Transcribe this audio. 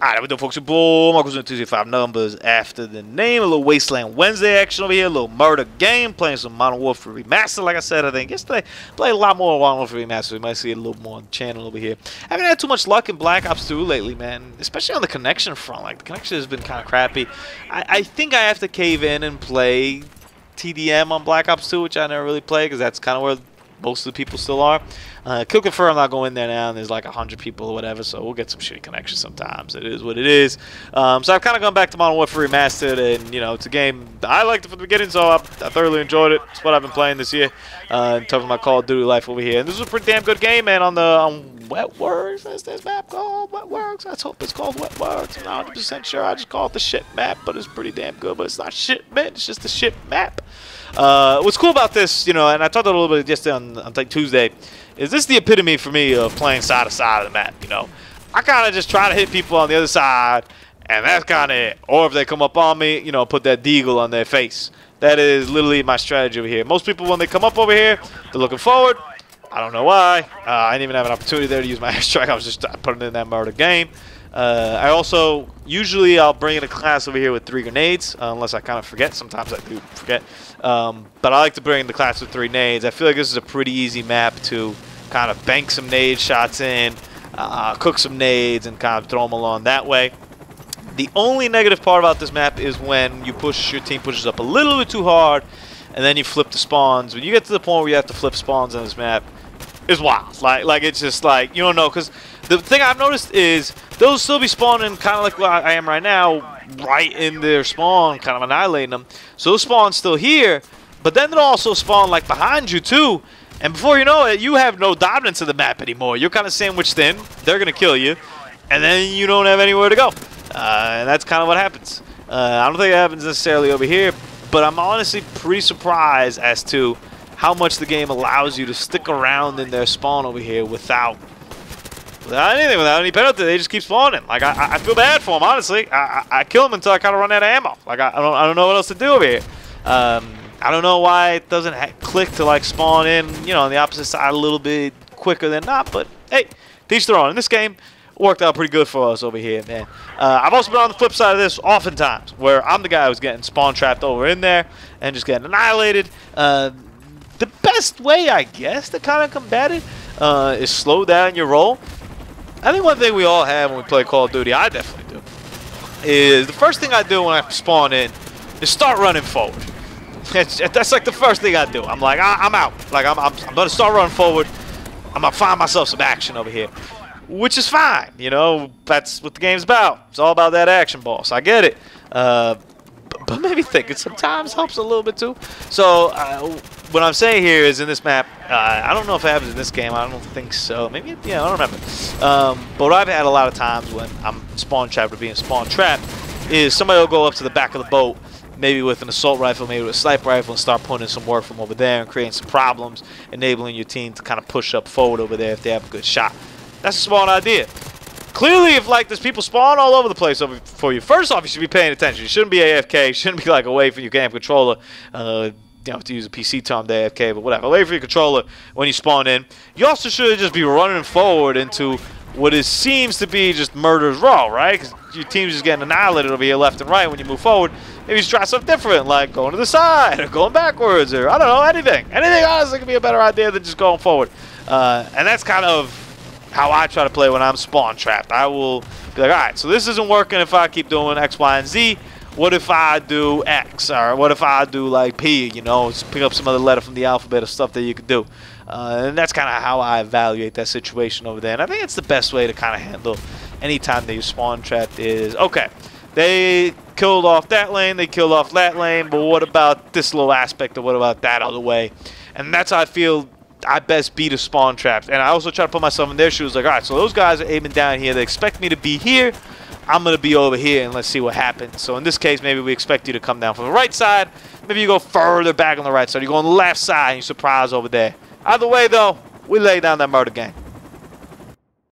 Alright, we do, folks. Your boy Marcos with 205 numbers after the name. A little Wasteland Wednesday action over here. A little murder game. Playing some Modern Warfare Remastered, like I said, I think. Yesterday, played a lot more Modern Warfare Remastered. We might see it a little more on the channel over here. I haven't had too much luck in Black Ops 2 lately, man. Especially on the connection front. Like, the connection has been kind of crappy. I think I have to cave in and play TDM on Black Ops 2, which I never really play, because that's kind of where most of the people still are. Kill confirm, I'll go in there now, and there's like 100 people or whatever, so we'll get some shitty connections sometimes. It is what it is. So I've kind of gone back to Modern Warfare Remastered, and you know, it's a game I liked it from the beginning, so I thoroughly enjoyed it. It's what I've been playing this year in terms of my Call of Duty life over here. And this is a pretty damn good game, man. On Wetworks, that's this map called Wetworks. Let's hope it's called Wetworks. I'm not 100% sure. I just call it the shit map, but it's pretty damn good. But it's not shit, man. It's just the shit map. What's cool about this, you know, and I talked a little bit yesterday on like Tuesday, is this the epitome for me of playing side to side of the map, you know? I kind of just try to hit people on the other side, and that's kind of it. Or if they come up on me, you know, put that deagle on their face. That is literally my strategy over here. Most people, when they come up over here, they're looking forward. I don't know why. I didn't even have an opportunity there to use my airstrike. I was just putting in that murder game. I also, usually I'll bring in a class over here with 3 grenades, unless I kind of forget. Sometimes I do forget. But I like to bring in the class with 3 nades. I feel like this is a pretty easy map to kind of bank some nade shots in, cook some nades, and kind of throw them along that way. The only negative part about this map is when your team pushes up a little bit too hard, and then you flip the spawns. When you get to the point where you have to flip spawns on this map, it's wild. Like it's just like, you don't know, because the thing I've noticed is they'll still be spawning kind of like what I am right now, right in their spawn, kind of annihilating them. So those spawn's still here, but then they'll also spawn like behind you too. And before you know it, you have no dominance of the map anymore. You're kind of sandwiched in. They're gonna kill you, and then you don't have anywhere to go. And that's kind of what happens. I don't think it happens necessarily over here, but I'm honestly pretty surprised as to how much the game allows you to stick around in their spawn over here without anything, without any penalty. They just keep spawning. Like, I feel bad for them, honestly. I kill them until I kind of run out of ammo. Like, I don't know what else to do over here. I don't know why it doesn't click to, like, spawn in, you know, on the opposite side a little bit quicker than not. But, hey, teach their own. In this game, it worked out pretty good for us over here, man. I've also been on the flip side of this oftentimes, where I'm the guy who's getting spawn trapped over in there and just getting annihilated. The best way, I guess, to kind of combat it is slow down your roll. I think one thing we all have when we play Call of Duty, I definitely do, is the first thing I do when I spawn in is start running forward. That's like the first thing I do. I'm like, I'm out. Like, I'm going to start running forward. I'm going to find myself some action over here, which is fine. You know, that's what the game's about. It's all about that action, boss. I get it. But maybe thinking sometimes helps a little bit too. So what I'm saying here is in this map, I don't know if it happens in this game. I don't think so. Maybe, yeah, I don't remember. But what I've had a lot of times when I'm spawn trapped or being spawn trapped is somebody will go up to the back of the boat, maybe with an assault rifle, maybe with a sniper rifle, and start putting in some work from over there and creating some problems, enabling your team to kind of push up forward over there if they have a good shot. That's a smart idea. Clearly, if like there's people spawn all over the place over for you, first off, you should be paying attention. You shouldn't be AFK. You shouldn't be like away from your game controller. You know, to use a PC term, the AFK, but whatever. Away from your controller when you spawn in. You also should just be running forward into what seems to be just murder's row, right? Because your team's just getting annihilated over here left and right when you move forward. Maybe you should try something different, like going to the side or going backwards or, I don't know, anything. Anything honestly could be a better idea than just going forward. And that's kind of how I try to play when I'm spawn trapped. I will be like, all right, so this isn't working if I keep doing X, Y, and Z. What if I do X? Or what if I do like P, you know, just pick up some other letter from the alphabet of stuff that you could do. And that's kind of how I evaluate that situation over there. And I think it's the best way to kind of handle any time that you spawn trapped is, okay, they killed off that lane, they killed off that lane, but what about this little aspect, or what about that other way? And that's how I feel I best beat a spawn trapped. And I also try to put myself in their shoes, like, all right, so those guys are aiming down here. They expect me to be here. I'm going to be over here, and let's see what happens. So in this case, maybe we expect you to come down from the right side. Maybe you go further back on the right side. You go on the left side, and you surprise over there. Either way, though, we lay down that murder game.